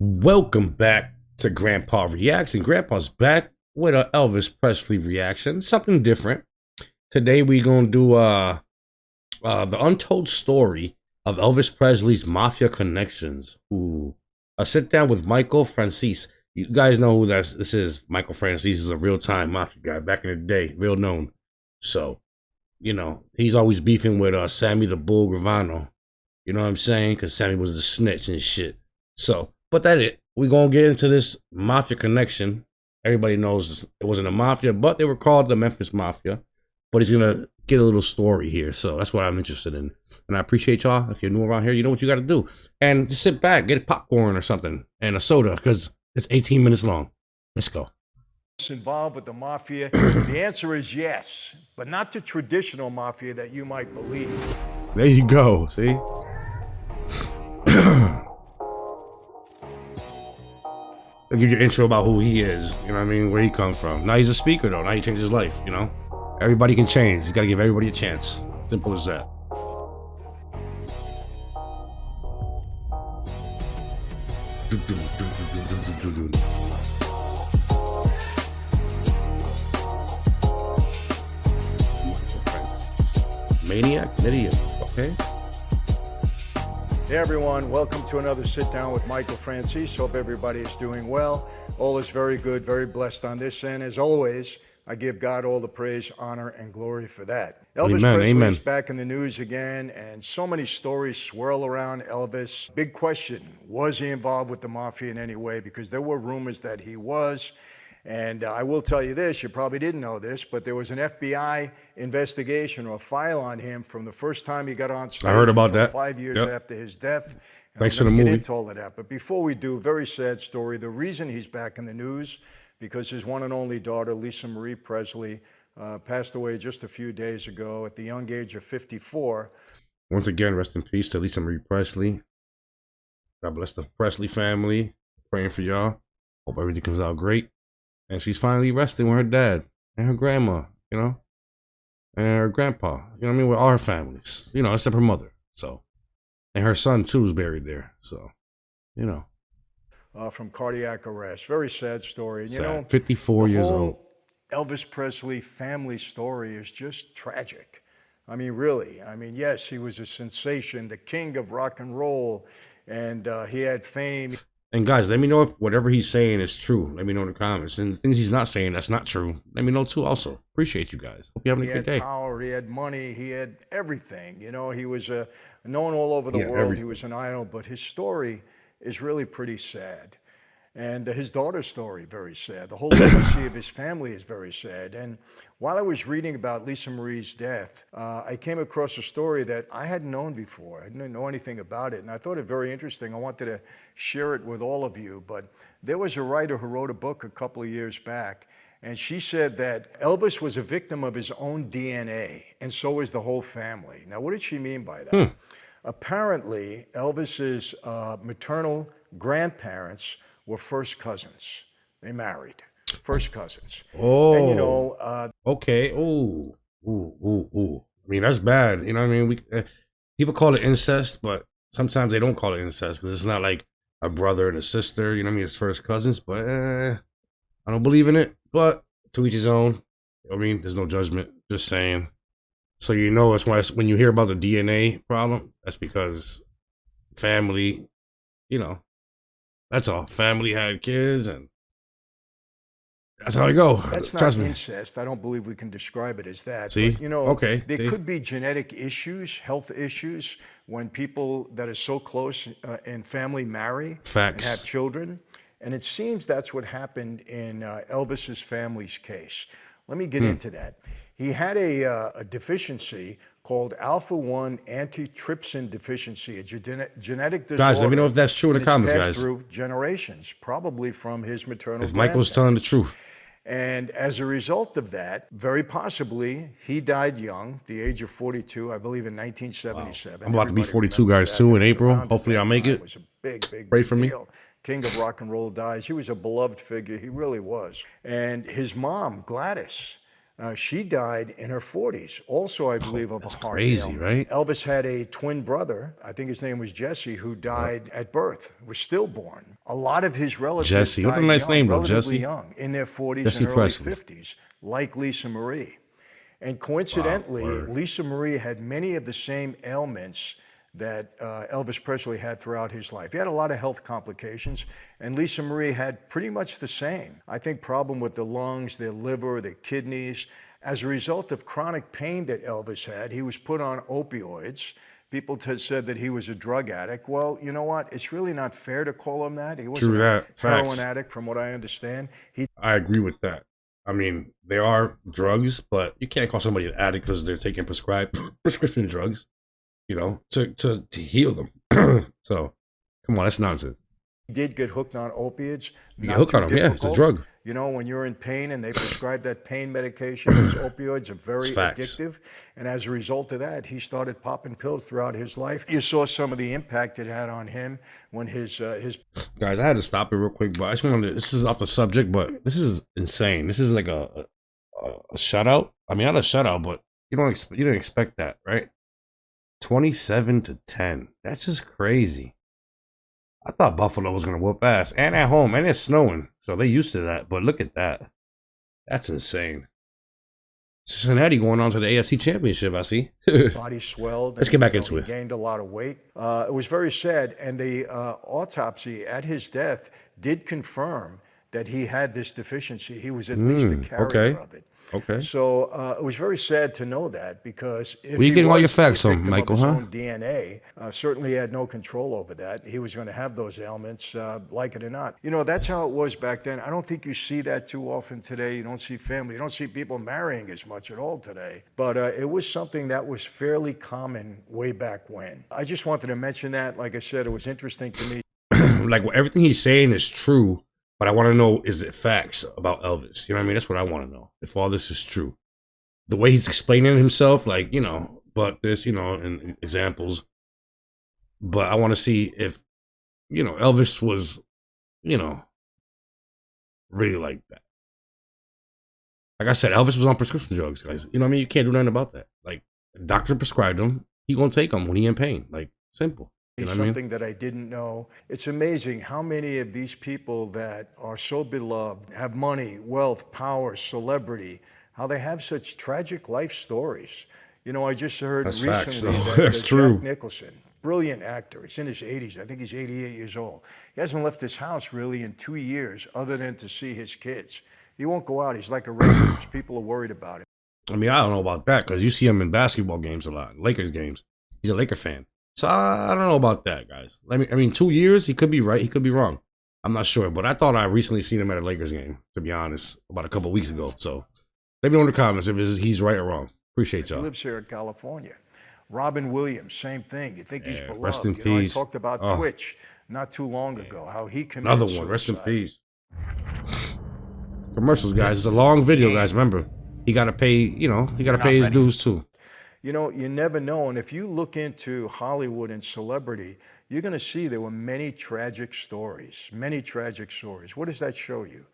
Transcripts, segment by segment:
Welcome back to Grandpa Reacts, and Grandpa's back with a Elvis Presley reaction, something different. Today we're gonna do the untold story of Elvis Presley's Mafia connections. Ooh, a sit down with Michael Franzese. You guys know who this is. Michael Franzese is a real time Mafia guy back in the day, real known. So, he's always beefing with Sammy the Bull Gravano. You know what I'm saying? Because Sammy was the snitch and shit. So, but that it. We're going to get into this Mafia connection. Everybody knows it wasn't a Mafia, but they were called the Memphis Mafia. But he's going to get a little story here. So that's what I'm interested in. And I appreciate y'all. If you're new around here, you know what you got to do. And just sit back, get a popcorn or something, and a soda, because it's 18 minutes long. Let's go. Involved with the Mafia? The answer is yes, but not the traditional Mafia that you might believe. There you go. See? I'll give you an intro about who he is, you know what I mean, where he comes from. Now he's a speaker though, now he changed his life, you know? Everybody can change, you gotta give everybody a chance. Simple as that. Maniac, okay? Hey everyone, welcome to another sit down with Michael Franzese. Hope everybody is doing well. All is very good, very blessed on this end. As always, I give God all the praise, honor, and glory for that. Elvis Presley is back in the news again, and so many stories swirl around Elvis. Big question, was he involved with the Mafia in any way? Because there were rumors that he was. And I will tell you this, you probably didn't know this, but there was an FBI investigation or file on him from the first time he got on stage. I heard about that. 5 years after his death. Thanks to the movie. Get into all of that. But before we do, very sad story. The reason he's back in the news, because his one and only daughter, Lisa Marie Presley, passed away just a few days ago at the young age of 54. Once again, rest in peace to Lisa Marie Presley. God bless the Presley family. Praying for y'all. Hope everything comes out great. And she's finally resting with her dad and her grandma, you know, and her grandpa, you know what I mean, with all her families, you know, except her mother. So, and her son too is buried there. So, you know. From cardiac arrest. Very sad story. Sad. You know, 54 years old. Elvis Presley family story is just tragic. I mean, really. I mean, yes, he was a sensation, the king of rock and roll, and he had fame. And guys, let me know if whatever he's saying is true. Let me know in the comments. And the things he's not saying that's not true, let me know too also. Appreciate you guys. Hope you're having a good day. He had power, he had money, he had everything. You know, he was known all over the world. Everything. He was an idol, but his story is really pretty sad. And his daughter's story, very sad. The whole legacy of his family is very sad. And while I was reading about Lisa Marie's death, I came across a story that I hadn't known before. I didn't know anything about it. And I thought it very interesting. I wanted to share it with all of you. But there was a writer who wrote a book a couple of years back. And she said that Elvis was a victim of his own DNA. And so is the whole family. Now, what did she mean by that? Apparently, Elvis's maternal grandparents were first cousins. They married. First cousins. Oh. And you know, okay. Ooh. I mean, that's bad. You know what I mean? People call it incest, but sometimes they don't call it incest because it's not like a brother and a sister. You know what I mean? It's first cousins, but I don't believe in it. But to each his own. I mean, there's no judgment. Just saying. So you know, that's why when you hear about the DNA problem, that's because family, you know. That's all. Family had kids, and that's how I go. That's Trust not me. incest. I don't believe we can describe it as that. See? But, you know, okay. there could be genetic issues, health issues, when people that are so close in family marry and have children. And it seems that's what happened in Elvis's family's case. Let me get into that. He had a deficiency called alpha-1 antitrypsin deficiency, a genetic disorder. Guys, let me know if that's true in the comments, guys. Through generations, probably from his maternal If Michael's telling the truth. And as a result of that, very possibly, he died young, the age of 42, I believe in 1977. Wow. I'm about to be 42, guys, too, in April. Hopefully I'll make it. It was a big Pray for me. deal. King of rock and roll dies. He was a beloved figure. He really was. And his mom, Gladys, She died in her 40s, also, I believe, of a heart crazy, ailment. right? Elvis had a twin brother, I think his name was Jesse, who died at birth, was stillborn. A lot of his relatives Jesse, what a died nice young, name, though, relatively Jesse. young, in their 40s Jesse and early Presley. 50s, like Lisa Marie. And coincidentally, Wow, Lisa Marie had many of the same ailments that Elvis Presley had throughout his life. He had a lot of health complications, and Lisa Marie had pretty much the same. I think problem with the lungs, their liver, their kidneys. As a result of chronic pain that Elvis had, he was put on opioids. People said that he was a drug addict. Well, you know what? It's really not fair to call him that. He wasn't a heroin addict, from what I understand. I agree with that. I mean, they are drugs, but you can't call somebody an addict because they're taking prescribed prescription drugs, you know, to heal them. So, come on, that's nonsense. He did get hooked on opiates. You get hooked on them, yeah, it's a drug. You know, when you're in pain and they prescribe that pain medication, those opioids are very addictive. And as a result of that, he started popping pills throughout his life. You saw some of the impact it had on him when his Guys, I had to stop it real quick, but I just wanted to, this is off the subject, but this is insane. This is like a shutout. I mean, not a shutout, but you didn't expect that, right? 27-10. That's just crazy. I thought Buffalo was going to whoop ass, and at home, and it's snowing, so they used to that. But look at that. That's insane. Cincinnati going on to the AFC Championship, I see. body swelled. Let's get back into it. He gained a lot of weight. It was very sad, and the autopsy at his death did confirm that he had this deficiency. He was at least a carrier of it. Okay. So it was very sad to know that, because if Were you getting all your facts from, Michael, huh? own DNA, certainly he had no control over that. He was going to have those ailments, like it or not. You know, that's how it was back then. I don't think you see that too often today. You don't see family. You don't see people marrying as much at all today. But it was something that was fairly common way back when. I just wanted to mention that. Like I said, it was interesting to me. Like, everything he's saying is true. But I want to know, is it facts about Elvis? You know what I mean? That's what I want to know. If all this is true. The way he's explaining himself, like, you know, but this, you know, in examples. But I want to see if, you know, Elvis was, you know, really like that. Like I said, Elvis was on prescription drugs, guys. You know what I mean? You can't do nothing about that. Like, a doctor prescribed them. He gonna take them when he in pain. Like, simple. You know Something that I didn't know. It's amazing how many of these people that are so beloved, have money, wealth, power, celebrity, how they have such tragic life stories. You know, I just heard recently that Jack Nicholson, brilliant actor, he's in his 80s. I think he's 88 years old. He hasn't left his house really in 2 years other than to see his kids. He won't go out. He's like a recluse. People are worried about him. I mean, I don't know about that, because you see him in basketball games a lot, Lakers games. He's a Laker fan. So I don't know about that, guys. I mean, 2 years, he could be right, he could be wrong. I'm not sure, but I thought I recently seen him at a Lakers game, to be honest, about a couple weeks ago. So let me know in the comments if he's right or wrong. Appreciate y'all. He lives here in California. Robin Williams, same thing. You think he's beloved. Rest in peace. I talked about Twitch not too long ago, how he committed another one. suicide. Rest in peace. Commercials, guys. It's a long video, guys. Remember, he got to pay, you know, he got to pay his dues too. You know, you never know. And if you look into Hollywood and celebrity, you're going to see there were many tragic stories, many tragic stories. What does that show you?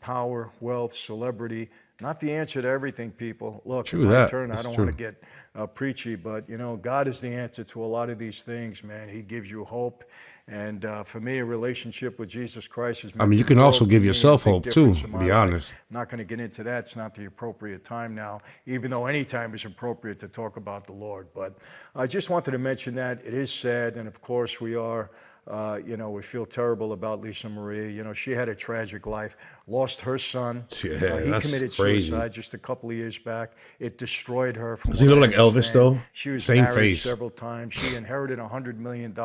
Power, wealth, celebrity, not the answer to everything, people. Look, in my turn, I don't want to get preachy, but, you know, God is the answer to a lot of these things, man. He gives you hope. And for me, a relationship with Jesus Christ is... I mean, you can also give yourself hope, too, to be honest. I'm not going to get into that. It's not the appropriate time now, even though any time is appropriate to talk about the Lord. But I just wanted to mention that. It is sad, and of course we are... you know, we feel terrible about Lisa Marie. You know, she had a tragic life, lost her son. Yeah, he that's committed crazy. suicide just a couple of years back. It destroyed her. Does he look like Elvis, though? She was Same married face. several times. She inherited $100 million,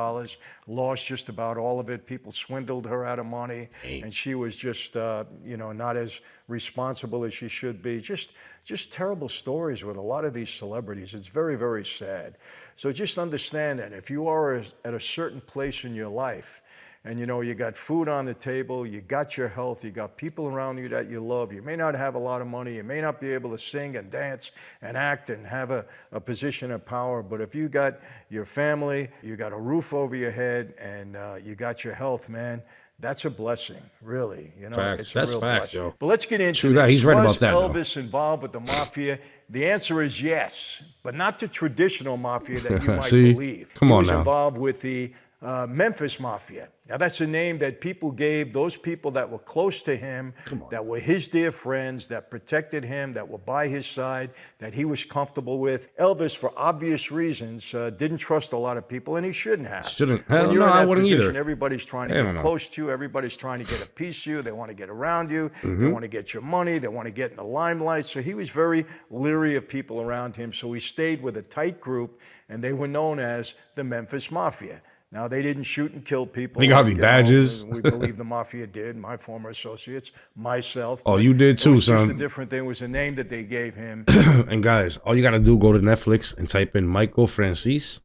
lost just about all of it. People swindled her out of money, and she was just, you know, not as responsible as she should be. Just terrible stories with a lot of these celebrities. It's very, very sad. So just understand that if you are at a certain place in your life and you know, you got food on the table, you got your health, you got people around you that you love. You may not have a lot of money, you may not be able to sing and dance and act and have a position of power, but if you got your family, you got a roof over your head, and you got your health, man, that's a blessing, really. You know, facts. it's That's a real facts, blessing. yo. But let's get into True that. this. He's right Was about that, Elvis involved with the mafia? The answer is yes, but not the traditional mafia that you might See? believe. Come He on was now. involved with the Memphis Mafia. Now, that's a name that people gave those people that were close to him, that were his dear friends, that protected him, that were by his side, that he was comfortable with. Elvis, for obvious reasons, didn't trust a lot of people, and he shouldn't have. Shouldn't. When Hell you're no, in I that wouldn't position, either. everybody's trying to get close to you. Everybody's trying to get a piece of you. They want to get around you. They want to get your money. They want to get in the limelight. So he was very leery of people around him. So he stayed with a tight group, and they were known as the Memphis Mafia. Now, they didn't shoot and kill people. They got the badges. We believe the Mafia did, my former associates, myself. Oh, you did too, son. Just a different thing. It was a name that they gave him. And guys, all you got to do, go to Netflix and type in Michael Franzese,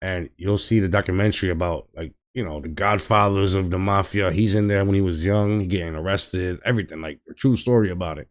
and you'll see the documentary about, like, you know, the godfathers of the Mafia. He's in there when he was young, getting arrested, everything, like a true story about it.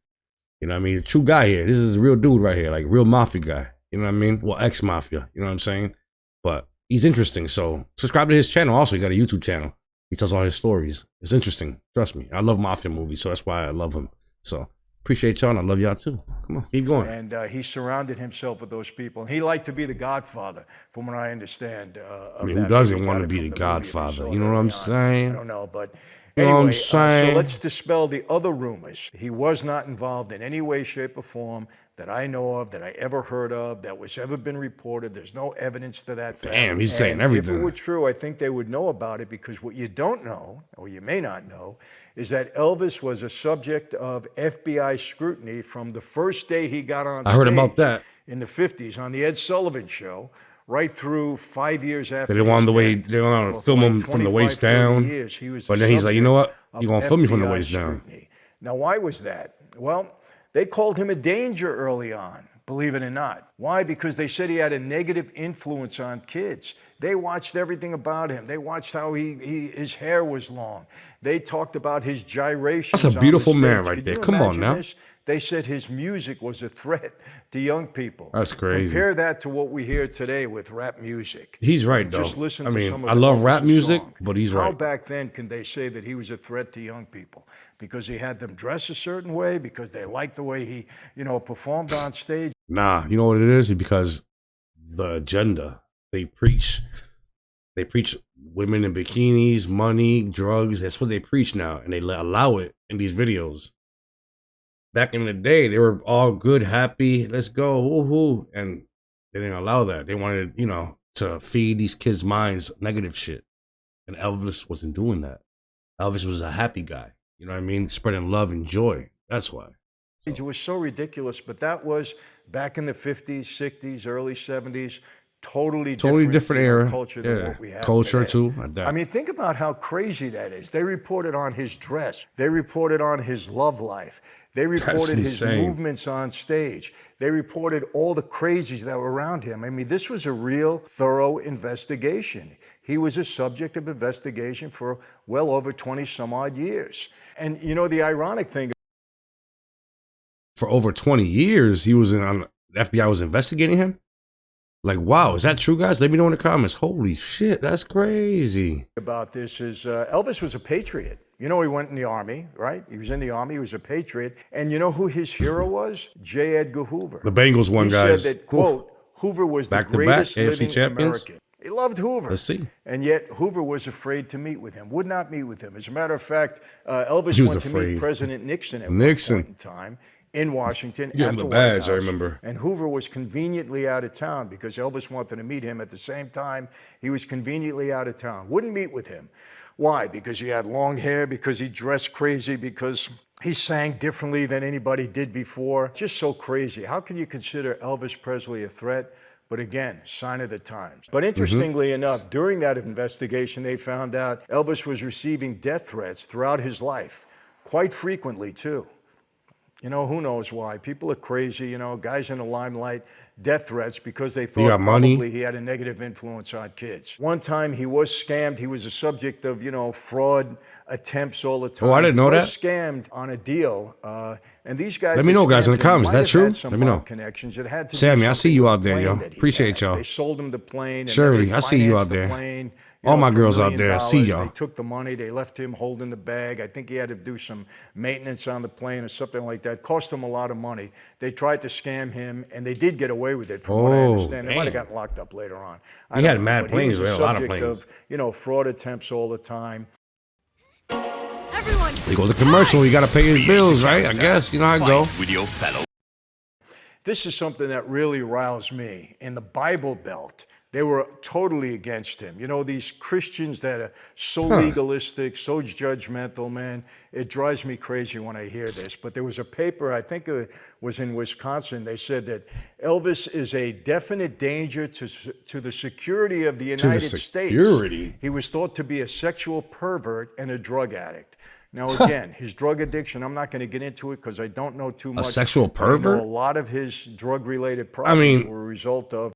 You know what I mean? A true guy here. This is a real dude right here, like real Mafia guy. You know what I mean? Well, ex-Mafia. You know what I'm saying? But he's interesting. So subscribe to his channel. Also, he got a YouTube channel. He tells all his stories. It's interesting. Trust me. I love Mafia movies, so that's why I love him. So appreciate y'all, and I love y'all too. Come on, keep going. And he surrounded himself with those people. And he liked to be the godfather, from what I understand. I mean, who doesn't want to be the godfather? You know what I'm saying? I don't know, but you know what I'm anyway, saying? So let's dispel the other rumors. He was not involved in any way, shape, or form that I know of, that I ever heard of, that was ever been reported. There's no evidence to that fact. Damn, he's saying everything. If it were true, I think they would know about it, because what you don't know, or you may not know, is that Elvis was a subject of FBI scrutiny from the first day he got on stage. I heard about that. In the 50s on the Ed Sullivan Show, right through 5 years after. They want to film him from the waist down. But then he's like, you know what? You're going to film me from the waist down. Now, why was that? Well, they called him a danger early on, believe it or not. Why? Because they said he had a negative influence on kids. They watched everything about him. They watched how his hair was long. They talked about his gyrations. That's a beautiful on the man stage. right there. Could you Come on imagine now. this? They said his music was a threat to young people. That's crazy. Compare that to what we hear today with rap music. He's right, though. Just listen I to mean, some of I the love rap Elvis music, songs. but he's How right. back then can they say that he was a threat to young people? Because he had them dress a certain way, because they liked the way he, performed on stage. Nah, you know what it is? Because the agenda they preach women in bikinis, money, drugs. That's what they preach now, and they allow it in these videos. Back in the day, they were all good, happy, let's go, woohoo, and they didn't allow that. They wanted, to feed these kids' minds negative shit, and Elvis wasn't doing that. Elvis was a happy guy. You know what I mean? Spreading love and joy. That's why. It was so ridiculous, but that was back in the 50s, 60s, early 70s. Totally different era. Culture than what we have culture today. Too. I mean, think about how crazy that is. They reported on his dress. They reported on his love life. They reported his movements on stage. They reported all the crazies that were around him. I mean, this was a real thorough investigation. He was a subject of investigation for well over 20 some odd years. And the ironic thing, for over 20 years, he was the FBI was investigating him. Like, wow, is that true, guys? Let me know in the comments. Holy shit, that's crazy. About this is Elvis was a patriot. He went in the Army, right? He was in the Army. He was a patriot. And you know who his hero was? J. Edgar Hoover. The Bengals won, guys. He said that, quote, Hoover was the greatest living American. He loved Hoover. Let's see. And yet Hoover was afraid to meet with him, would not meet with him. As a matter of fact, Elvis went to meet President Nixon at one point in time in Washington at the White House. I remember. And Hoover was conveniently out of town because Elvis wanted to meet him at the same time. He was conveniently out of town. Wouldn't meet with him. Why? Because he had long hair, because he dressed crazy, because he sang differently than anybody did before. Just so crazy. How can you consider Elvis Presley a threat? But again, sign of the times. But interestingly enough, during that investigation, they found out Elvis was receiving death threats throughout his life, quite frequently too. You know, who knows why? People are crazy, you know, guys in the limelight, death threats because they He thought got probably money. he had a negative influence on kids. One time he was scammed. He was a subject of, you know, fraud attempts all the time. Oh, I didn't know He that. was scammed on a deal. And these guys Let me know, guys, in the comments. Is that true? Let me know. Connections. It had to Sammy, do I see something you with out the there, yo. plane that he Appreciate had. y'all. They sold him the plane. And Shirley, then they I see you out financed the there. plane, you All know, my for girls $1 out million. there, I see y'all. They took the money. They left him holding the bag. I think he had to do some maintenance on the plane or something like that. Cost him a lot of money. They tried to scam him, and they did get away with it, from what I understand. They might have gotten locked up later on. He had mad planes, man, a lot of planes. Of, you know, fraud attempts all the time. Everyone, he goes to commercial. You got to pay his bills, right? I guess. You know how it go. With your fellow. This is something that really riles me. In the Bible Belt, they were totally against him. You know, these Christians that are so legalistic, so judgmental, man, it drives me crazy when I hear this. But there was a paper, I think it was in Wisconsin, they said that Elvis is a definite danger to the security of the United States. He was thought to be a sexual pervert and a drug addict. Now, again, his drug addiction, I'm not going to get into it because I don't know too much. A sexual pervert? A lot of his drug-related problems were a result of.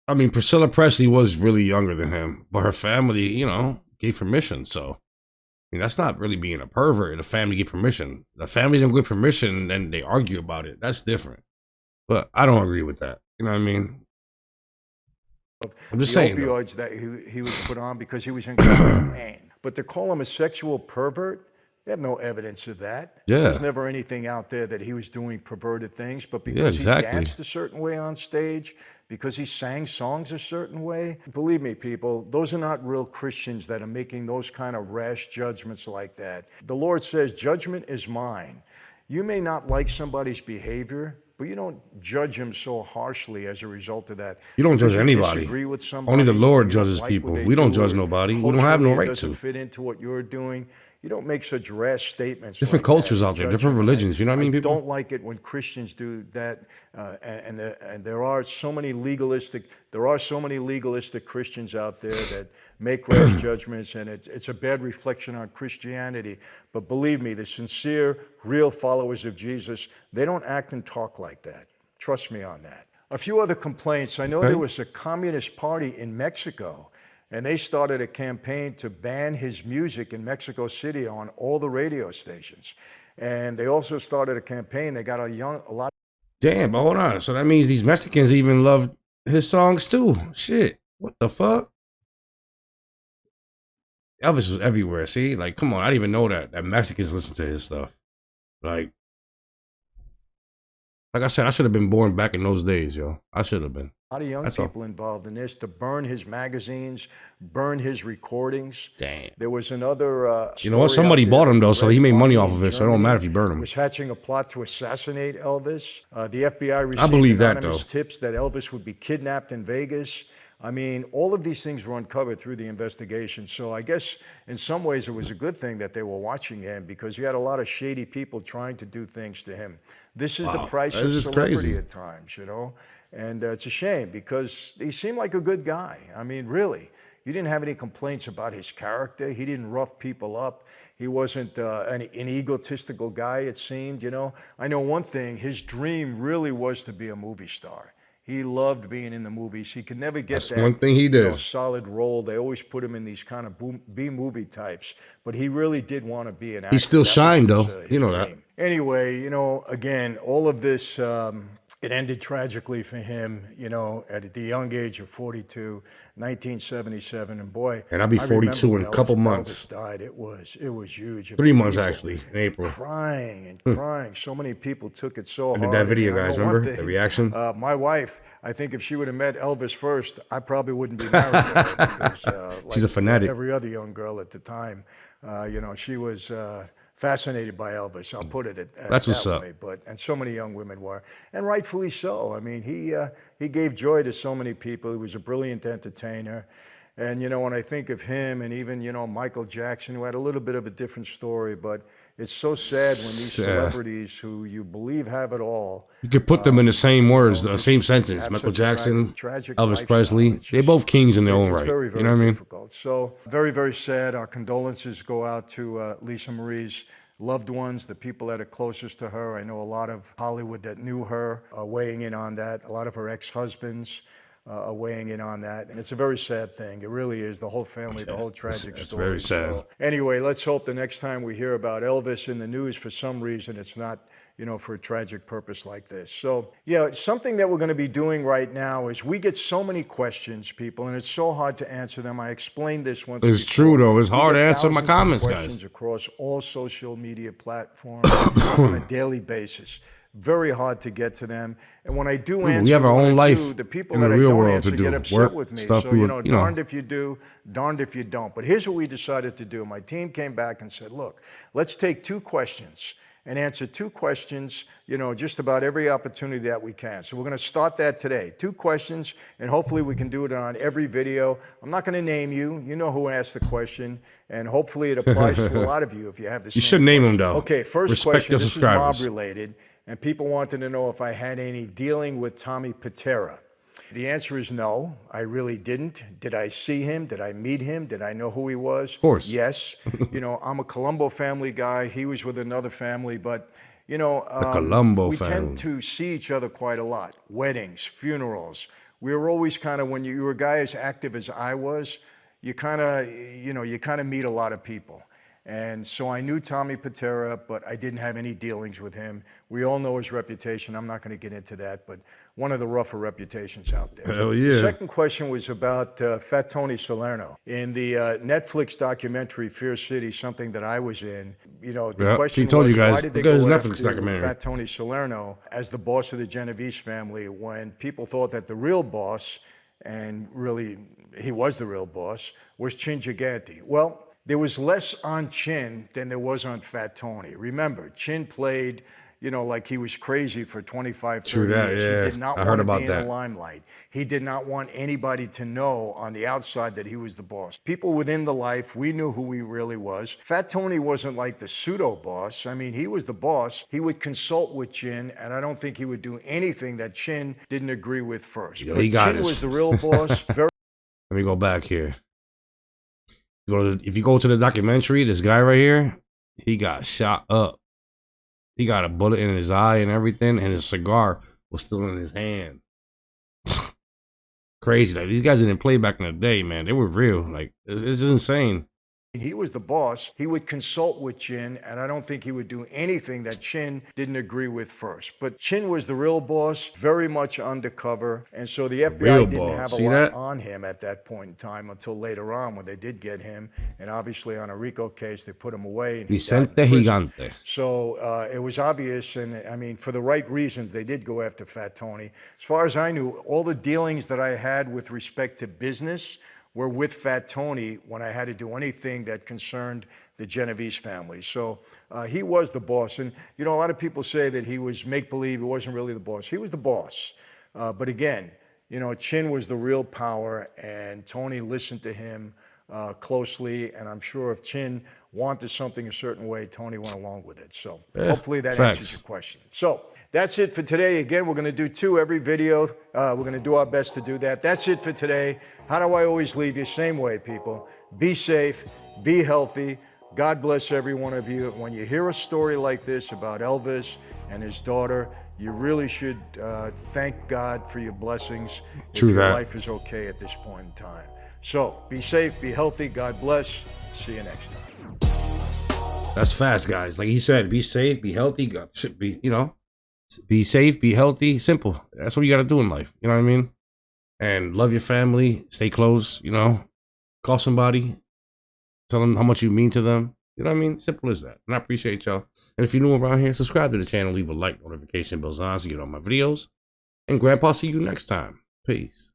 I mean, Priscilla Presley was really younger than him, but her family, you know, gave permission. So, I mean, that's not really being a pervert. The family gave permission. The family didn't give permission, and they argue about it. That's different. But I don't agree with that. You know what I mean? I'm just saying. Opioids that he was put on because he was in chronic pain. But to call him a sexual pervert, they have no evidence of that. Yeah. There's never anything out there that he was doing perverted things. But because he danced a certain way on stage, because he sang songs a certain way, believe me, people, those are not real Christians that are making those kind of rash judgments like that. The Lord says, judgment is mine. You may not like somebody's behavior, but you don't judge him so harshly as a result of that. You don't judge anybody. Disagree with somebody, only the Lord judges people. We don't judge nobody. We don't have no right to. Fit into what you're doing. You don't make such rash statements. Different like cultures out there, different religions. You know what I mean, people? I don't like it when Christians do that, and there are so many legalistic. There are so many legalistic Christians out there that make rash judgments, and it's a bad reflection on Christianity. But believe me, the sincere, real followers of Jesus, they don't act and talk like that. Trust me on that. A few other complaints. I know there was a communist party in Mexico. And they started a campaign to ban his music in Mexico City on all the radio stations. And they also started a campaign. They got a lot. Damn, but hold on. So that means these Mexicans even love his songs too. Shit. What the fuck? Elvis was everywhere. See? Like, come on. I didn't even know that Mexicans listen to his stuff. Like I said, I should have been born back in those days, yo. I should have been. A lot of young people involved in this to burn his magazines, burn his recordings. Damn. There was another. You know what? Somebody bought him though, so he made money off of it. So it don't matter if you burn him. Was hatching a plot to assassinate Elvis. The FBI received anonymous tips that Elvis would be kidnapped in Vegas. I mean, all of these things were uncovered through the investigation. So I guess in some ways it was a good thing that they were watching him because you had a lot of shady people trying to do things to him. This is the price of celebrity at times, you know. And it's a shame because he seemed like a good guy. I mean, really. You didn't have any complaints about his character. He didn't rough people up. He wasn't an egotistical guy, it seemed, you know. I know one thing. His dream really was to be a movie star. He loved being in the movies. He could never get that one thing he did. Solid role. They always put him in these kind of B-movie types. But he really did want to be an actor. He still shined, though. You know that. Anyway, you know, again, all of this, it ended tragically for him, you know, at the young age of 42, 1977. And boy, and I'll be 42 in a couple months. Elvis died. It was huge. 3 months, actually, in April. Crying and crying. So many people took it so hard. I did that video, guys. Remember the reaction? My wife, I think if she would have met Elvis first, I probably wouldn't be married to her because, she's a fanatic. Every other young girl at the time, you know, she was fascinated by Elvis. I'll put it That's what's up. way. And so many young women were, and rightfully so. I mean, he gave joy to so many people. He was a brilliant entertainer. And, you know, when I think of him and even, you know, Michael Jackson, who had a little bit of a different story, but it's so sad when these celebrities who you believe have it all. You could put them in the same words, the same sentence. Michael Jackson, Elvis Presley, they're both kings in their own right. Very, very you know what I mean? Difficult. So very, very sad. Our condolences go out to Lisa Marie's loved ones, the people that are closest to her. I know a lot of Hollywood that knew her are weighing in on that. A lot of her ex-husbands are weighing in on that. And it's a very sad thing. It really is. The whole family, the whole tragic story. It's very sad. So, anyway, let's hope the next time we hear about Elvis in the news, for some reason, it's not, you know, for a tragic purpose like this. So, yeah, something that we're going to be doing right now is we get so many questions, people, and it's so hard to answer them. I explained this once. It's true, though. It's hard to answer my comments, guys. Across all social media platforms on a daily basis. Very hard to get to them. And when I do answer, we have our own life the people in the that real I don't world answer to do. get upset Work, with me. stuff So, we you would, know, darned if you do, darned if you don't. But here's what we decided to do. My team came back and said, look, let's take 2 questions and answer 2 questions, you know, just about every opportunity that we can. So we're going to start that today. 2 questions, and hopefully we can do it on every video. I'm not going to name you. You know who asked the question, and hopefully it applies to a lot of you if you have the same You should name them, though. Okay, first Respect question. your This subscribers. is mob-related, and people wanted to know if I had any dealing with Tommy Patera. The answer is no, I really didn't. Did I see him? Did I meet him? Did I know who he was? Of course. Yes. You know, I'm a Colombo family guy. He was with another family, but, you know, The Colombo we family. tend to see each other quite a lot. Weddings, funerals. We were always kind of, when you were a guy as active as I was, you kind of, you know, you kind of meet a lot of people. And so I knew Tommy Patera, but I didn't have any dealings with him. We all know his reputation. I'm not going to get into that, but one of the rougher reputations out there. Hell yeah. The second question was about Fat Tony Salerno. In the Netflix documentary Fear City, something that I was in, you know, the question told was, you guys, why did they because go Netflix after documentary. Fat Tony Salerno as the boss of the Genovese family when people thought that the real boss, and really he was the real boss, was Chin Gigante? Well, there was less on Chin than there was on Fat Tony. Remember, Chin played, you know, like he was crazy for 25, 30 True that, years. yeah. He did not I heard want to about be in that. the limelight. He did not want anybody to know on the outside that he was the boss. People within the life, we knew who he really was. Fat Tony wasn't like the pseudo boss. I mean, he was the boss. He would consult with Chin, and I don't think he would do anything that Chin didn't agree with first. Yo, But he got Chin his- was the real boss. Very Let me go back here. If you go to the documentary, this guy right here, he got shot up. He got a bullet in his eye and everything, and his cigar was still in his hand. Crazy. Like, these guys didn't play back in the day, man. They were real. Like, it's insane. He was the boss. He would consult with Chin, and I don't think he would do anything that Chin didn't agree with first. But Chin was the real boss, very much undercover, and so the FBI real didn't boss. have a See lot that? on him at that point in time until later on when they did get him. And obviously on a RICO case, they put him away. And he died in Vicente prison. Gigante. So it was obvious, and I mean, for the right reasons, they did go after Fat Tony. As far as I knew, all the dealings that I had with respect to business were with Fat Tony when I had to do anything that concerned the Genovese family. So he was the boss. And, you know, a lot of people say that he was make-believe, he wasn't really the boss. He was the boss. But again, you know, Chin was the real power, and Tony listened to him closely. And I'm sure if Chin wanted something a certain way, Tony went along with it. So hopefully that answers your question. So that's it for today. Again, we're going to do 2 every video. We're going to do our best to do that. That's it for today. How do I always leave you? Same way, people. Be safe. Be healthy. God bless every one of you. When you hear a story like this about Elvis and his daughter, you really should thank God for your blessings. True if your that. life is okay at this point in time. So be safe. Be healthy. God bless. See you next time. That's fast, guys. Like he said, be safe, be healthy. Should be, you know, be safe, be healthy. Simple. That's what you got to do in life. You know what I mean? And love your family. Stay close. You know, call somebody. Tell them how much you mean to them. You know what I mean? Simple as that. And I appreciate y'all. And if you're new around here, subscribe to the channel. Leave a like, notification bells on so you get all my videos. And Grandpa, see you next time. Peace.